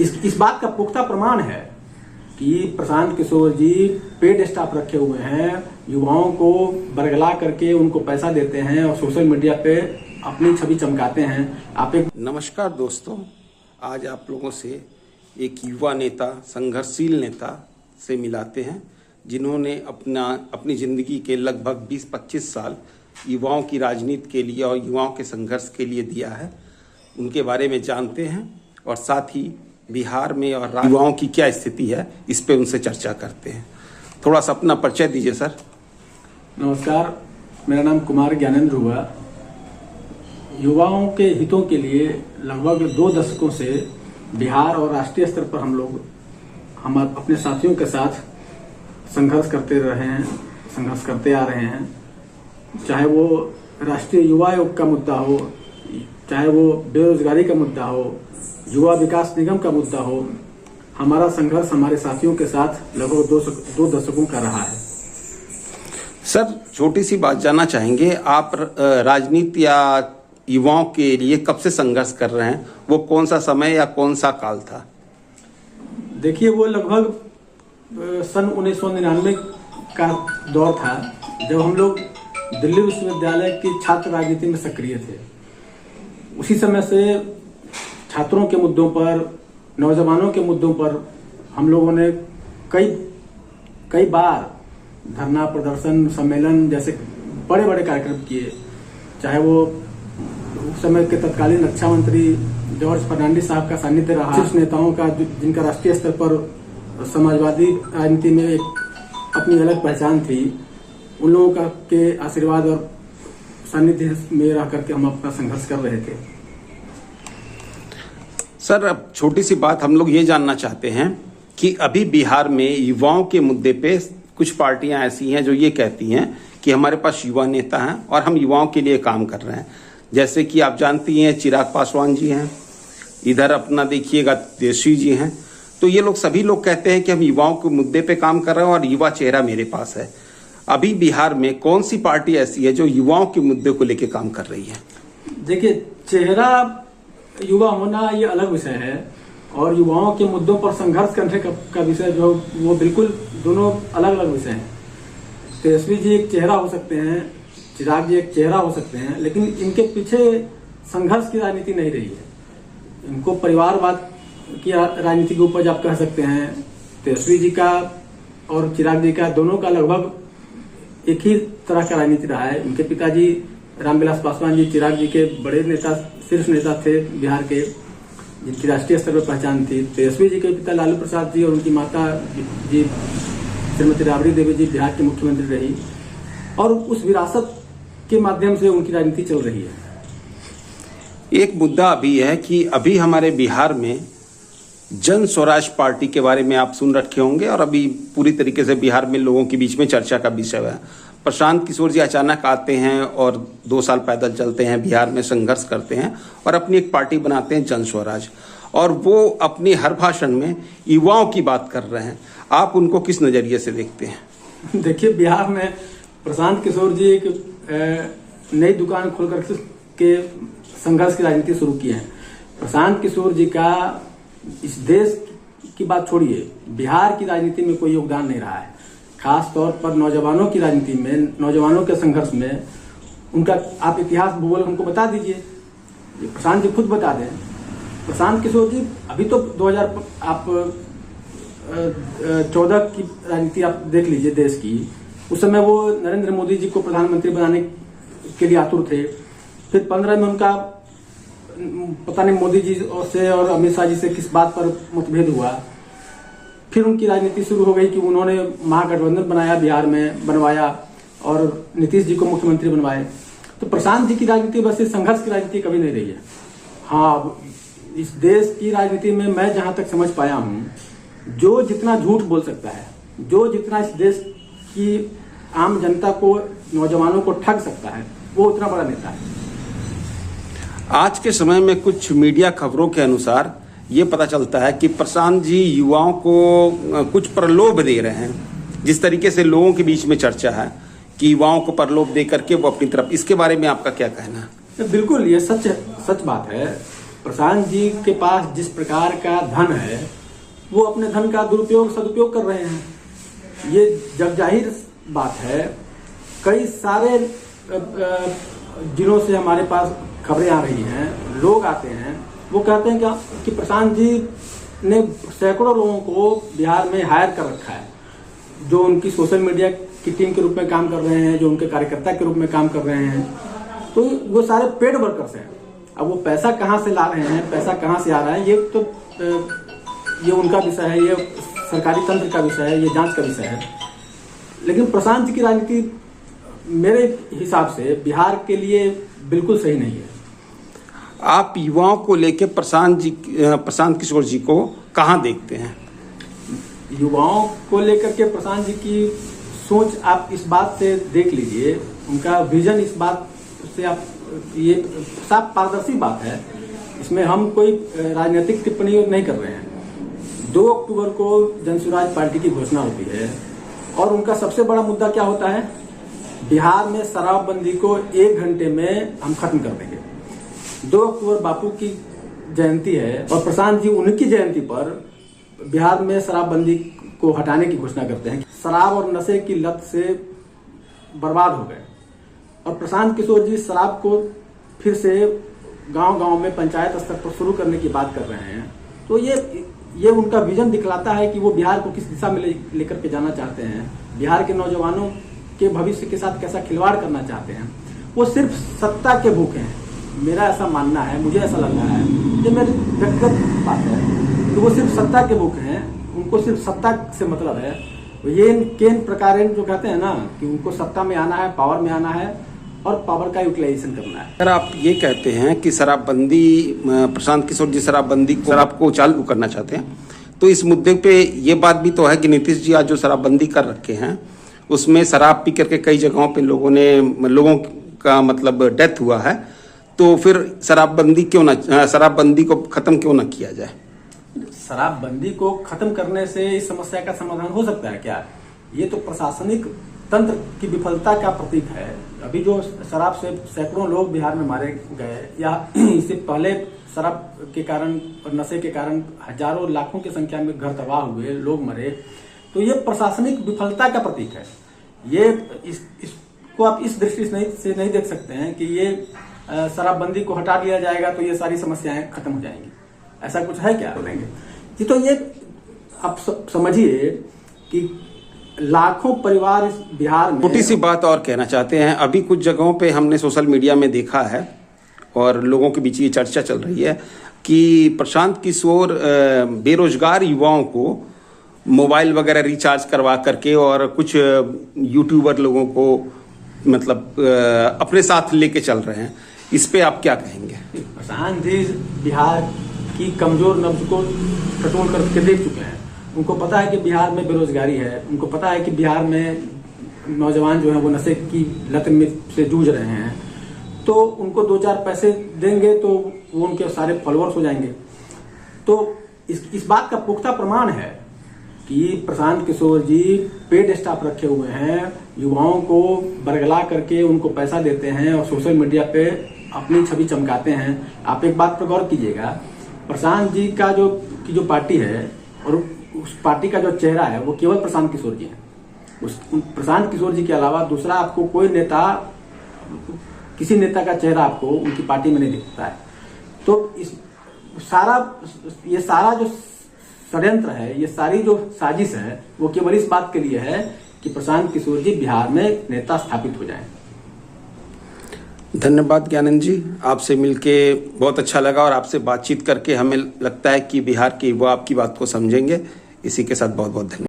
इस बात का पुख्ता प्रमाण है कि प्रशांत किशोर जी पेड स्टाफ रखे हुए हैं, युवाओं को बरगला करके उनको पैसा देते हैं और सोशल मीडिया पे अपनी छवि चमकाते हैं। आप एक नमस्कार दोस्तों, आज आप लोगों से एक युवा नेता, संघर्षशील नेता से मिलाते हैं जिन्होंने अपनी जिंदगी के लगभग 20-25 साल युवाओं की राजनीति के लिए और युवाओं के संघर्ष के लिए दिया है। उनके बारे में जानते हैं और साथ ही बिहार में और युवाओं की क्या स्थिति है इस पे उनसे चर्चा करते हैं। थोड़ा सा अपना परिचय दीजिए सर। नमस्कार, मेरा नाम कुमार ज्ञानेंद्र हुआ। युवाओं के हितों के लिए लगभग 2 दशकों से बिहार और राष्ट्रीय स्तर पर हम अपने साथियों के साथ संघर्ष करते आ रहे हैं। चाहे वो राष्ट्रीय युवा आयोग का मुद्दा हो, चाहे वो बेरोजगारी का मुद्दा हो, युवा विकास निगम का मुद्दा हो, हमारा संघर्ष हमारे साथियों के साथ लगभग 2 दशकों का रहा है। सर, छोटी सी बात जानना चाहेंगे, आप राजनीति या युवाओं के लिए कब से संघर्ष कर रहे हैं? वो कौन सा समय या कौन सा काल था? देखिए, वो लगभग सन 1999 का दौर था जब हम लोग दिल्ली विश्वविद्यालय की छात्र राजनीति में सक्रिय थे। उसी समय से छात्रों के मुद्दों पर, नौजवानों के मुद्दों पर हम लोगों ने कई बार धरना प्रदर्शन, सम्मेलन जैसे बड़े बड़े कार्यक्रम किए। चाहे वो उस समय के तत्कालीन रक्षा मंत्री जॉर्ज फर्नांडिस साहब का सानिध्य रहा, शीर्ष नेताओं का जिनका राष्ट्रीय स्तर पर समाजवादी राजनीति में एक अपनी अलग पहचान थी, उन लोगों के आशीर्वाद और सानिध्य में रह करके हम अपना संघर्ष कर रहे थे। सर, अब छोटी सी बात हम लोग ये जानना चाहते हैं कि अभी बिहार में युवाओं के मुद्दे पे कुछ पार्टियां ऐसी हैं जो ये कहती हैं कि हमारे पास युवा नेता हैं और हम युवाओं के लिए काम कर रहे हैं। जैसे कि आप जानती हैं चिराग पासवान जी हैं, इधर अपना देखिएगा तेजस्वी जी हैं। तो ये लोग सभी लोग कहते हैं कि हम युवाओं के मुद्दे पे काम कर रहे हैं और युवा चेहरा मेरे पास है। अभी बिहार में कौन सी पार्टी ऐसी है जो युवाओं के मुद्दे को लेकर काम कर रही है? देखिए, चेहरा युवा होना ये अलग विषय है और युवाओं के मुद्दों पर संघर्ष करने का विषय जो वो बिल्कुल दोनों अलग अलग विषय हैं। तेजस्वी जी एक चेहरा हो सकते हैं, चिराग जी एक चेहरा हो सकते हैं, लेकिन इनके पीछे संघर्ष की राजनीति नहीं रही है। इनको परिवारवाद की राजनीति के उपज आप कह सकते हैं। तेजस्वी जी का और चिराग जी का दोनों का लगभग एक ही तरह का राजनीति रहा है। उनके पिताजी रामविलास पासवान जी चिराग जी के बड़े नेता, शीर्ष नेता थे बिहार के, जिनकी राष्ट्रीय स्तर पर पहचान थी। तेजस्वी जी के पिता लालू प्रसाद जी और उनकी माता जी श्रीमती राबड़ी देवी जी बिहार की मुख्यमंत्री रही और उस विरासत के माध्यम से उनकी राजनीति चल रही है। एक मुद्दा अभी है कि अभी हमारे बिहार में जन स्वराज पार्टी के बारे में आप सुन रखे होंगे और अभी पूरी तरीके से बिहार में लोगों के बीच में चर्चा का विषय है। प्रशांत किशोर जी अचानक आते हैं और 2 साल पैदल चलते हैं, बिहार में संघर्ष करते हैं और अपनी एक पार्टी बनाते हैं जन स्वराज, और वो अपनी हर भाषण में युवाओं की बात कर रहे हैं। आप उनको किस नजरिए से देखते हैं? देखिए, बिहार में प्रशांत किशोर जी एक नई दुकान खोल करके संघर्ष की राजनीति शुरू की है। प्रशांत किशोर जी का इस देश की बात छोड़िए, बिहार की राजनीति में कोई योगदान नहीं रहा है। खास तौर पर नौजवानों की राजनीति में, नौजवानों के संघर्ष में उनका आप इतिहास भूगोल हमको बता दीजिए। प्रशांत जी खुद बता दें। प्रशांत किशोर जी अभी तो 2014 की राजनीति आप देख लीजिए देश की। उस समय वो नरेंद्र मोदी जी को प्रधानमंत्री बनाने के लिए आतुर थे। फिर 15 में उनका पता नहीं मोदी जी से और अमित शाह जी से किस बात पर मतभेद हुआ। फिर उनकी राजनीति शुरू हो गई कि उन्होंने महागठबंधन बनाया, बिहार में बनवाया और नीतीश जी को मुख्यमंत्री बनवाए। तो प्रशांत जी की राजनीति बस संघर्ष की राजनीति कभी नहीं रही है। हाँ, इस देश की राजनीति में मैं जहां तक समझ पाया हूं, जो जितना झूठ बोल सकता है, जो जितना इस देश की आम जनता को, नौजवानों को ठग सकता है, वो उतना बड़ा नेता है। आज के समय में कुछ मीडिया खबरों के अनुसार ये पता चलता है कि प्रशांत जी युवाओं को कुछ प्रलोभ दे रहे हैं, जिस तरीके से लोगों के बीच में चर्चा है कि युवाओं को प्रलोभ दे करके वो अपनी तरफ, इसके बारे में आपका क्या कहना है? बिल्कुल, ये सच बात है। प्रशांत जी के पास जिस प्रकार का धन है वो अपने धन का दुरुपयोग सदुपयोग कर रहे हैं। ये जग जाहिर बात है। कई सारे जिलों से हमारे पास खबरें आ रही हैं, लोग आते हैं, वो कहते हैं कि प्रशांत जी ने सैकड़ों लोगों को बिहार में हायर कर रखा है, जो उनकी सोशल मीडिया की टीम के रूप में काम कर रहे हैं, जो उनके कार्यकर्ता के रूप में काम कर रहे हैं। तो वो सारे पेड वर्कर्स हैं। अब वो पैसा कहाँ से ला रहे हैं, पैसा कहाँ से आ रहा है, ये उनका विषय है, ये सरकारी तंत्र का विषय है, ये जांच का विषय है। लेकिन प्रशांत जी की राजनीति मेरे हिसाब से बिहार के लिए बिल्कुल सही नहीं है। आप युवाओं को लेकर प्रशांत किशोर जी को कहाँ देखते हैं? युवाओं को लेकर के प्रशांत जी की सोच आप इस बात से देख लीजिए, उनका विजन इस बात से आप, ये साफ पारदर्शी बात है, इसमें हम कोई राजनीतिक टिप्पणी नहीं कर रहे हैं। 2 अक्टूबर को जनसुराज पार्टी की घोषणा होती है और उनका सबसे बड़ा मुद्दा क्या होता है? बिहार में शराबबंदी को 1 घंटे में हम खत्म कर देंगे। 2 अक्टूबर बापू की जयंती है और प्रशांत जी उनकी जयंती पर बिहार में शराबबंदी को हटाने की घोषणा करते हैं। शराब और नशे की लत से बर्बाद हो गए और प्रशांत किशोर जी शराब को फिर से गांव-गांव में पंचायत स्तर पर शुरू करने की बात कर रहे हैं। तो ये उनका विजन दिखलाता है कि वो बिहार को किस दिशा में लेकर के जाना चाहते हैं, बिहार के नौजवानों के भविष्य के साथ कैसा खिलवाड़ करना चाहते हैं। वो सिर्फ सत्ता के भूखे हैं, मेरा ऐसा मानना है, मुझे ऐसा लग रहा है, ये मेरी व्यक्तिगत बात है। तो वो सिर्फ सत्ता के भूखे हैं, उनको सिर्फ सत्ता से मतलब है। ये केन प्रकार जो कहते हैं ना कि उनको सत्ता में आना है, पावर में आना है और पावर का यूटिलाइजेशन करना है। अगर आप ये कहते हैं कि शराबबंदी, प्रशांत किशोर जी शराबबंदी शराब को चालू करना चाहते हैं, तो इस मुद्दे पे ये बात भी तो है कि नीतीश जी आज जो शराबबंदी कर रखे हैं उसमें शराब पी करके कई जगहों पे लोगों का मतलब डेथ हुआ है। तो फिर शराबबंदी को खत्म क्यों ना किया जाए? शराबबंदी को खत्म करने से इस समस्या का समाधान हो सकता है क्या? ये तो प्रशासनिक तंत्र की विफलता का प्रतीक है। अभी जो शराब से सैकड़ों लोग बिहार में मारे गए, या इससे पहले शराब के कारण और नशे के कारण हजारों लाखों की संख्या में घर तबाह हुए, लोग मरे, तो ये प्रशासनिक विफलता का प्रतीक है। ये इसको आप इस दृष्टि से नहीं देख सकते हैं कि ये शराबबंदी को हटा दिया जाएगा तो ये सारी समस्याएं खत्म हो जाएंगी। ऐसा कुछ है क्या? बोलेंगे जी। तो ये आप समझिए कि लाखों परिवार इस बिहार में। छोटी सी बात और कहना चाहते हैं। अभी कुछ जगहों पे हमने सोशल मीडिया में देखा है और लोगों के बीच ये चर्चा चल रही है कि प्रशांत किशोर बेरोजगार युवाओं को मोबाइल वगैरह रिचार्ज करवा करके और कुछ यूट्यूबर लोगों को मतलब अपने साथ लेके चल रहे हैं। इस पे आप क्या कहेंगे? प्रशांत जी बिहार की कमजोर नब्ज को टटोल करके देख चुके हैं। उनको पता है कि बिहार में बेरोजगारी है, उनको पता है कि बिहार में नौजवान जो है वो नशे की लत में से जूझ रहे हैं। तो उनको 2-4 पैसे देंगे तो वो उनके सारे फॉलोअर्स हो जाएंगे। तो इस बात का पुख्ता प्रमाण है कि प्रशांत किशोर जी पेड स्टाफ रखे हुए हैं, युवाओं को बरगला करके उनको पैसा देते हैं और सोशल मीडिया पे अपनी छवि चमकाते हैं। आप एक बात पर गौर कीजिएगा, प्रशांत जी का जो पार्टी है और उस पार्टी का जो चेहरा है वो केवल प्रशांत किशोर जी है। प्रशांत किशोर जी के अलावा दूसरा आपको कोई नेता, किसी नेता का चेहरा आपको उनकी पार्टी में नहीं दिखता है। तो ये सारा जो षड्यंत्र है, ये सारी जो साजिश है, वो केवल इस बात के लिए है कि प्रशांत किशोर जी बिहार में नेता स्थापित हो जाएं। धन्यवाद ज्ञानंद जी, आपसे मिलके बहुत अच्छा लगा और आपसे बातचीत करके हमें लगता है कि बिहार के युवा आपकी बात को समझेंगे। इसी के साथ बहुत बहुत धन्यवाद।